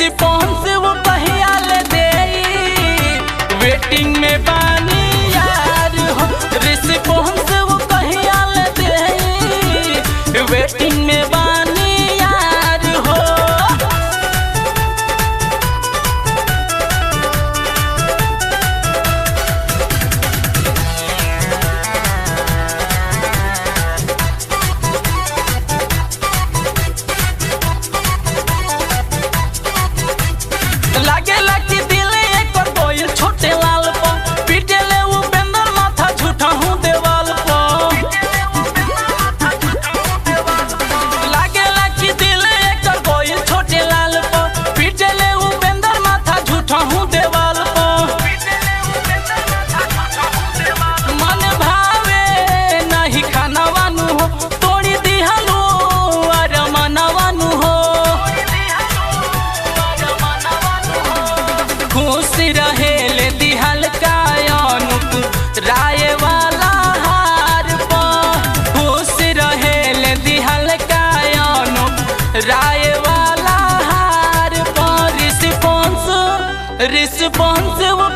Response वो कहिया ले दे, वेटिंग में बानी यार हो। रिस्पॉन्स वो कहिया ले दे, वेटिंग में बानी यार हो। लागे लागी दिल एक बार बोल छोटे लाल पो, पीटे ले वो बेंदर माथा झूठा हूँ देवाल पो। लागे लागी दिल एक बार बोल छोटे लाल पो, पीटे ले वो बेंदर माथा झूठा हूँ देवाल पो। मन भावे नहीं खाना वानू हो, तोड़ी दिहलू अर मनवानू हो। खुश रहेले दिहल कायनुक राय वाला हार पो। खुश रहेले दिहल कायनुक राय वाला हार पो। रिस्पॉन्स वो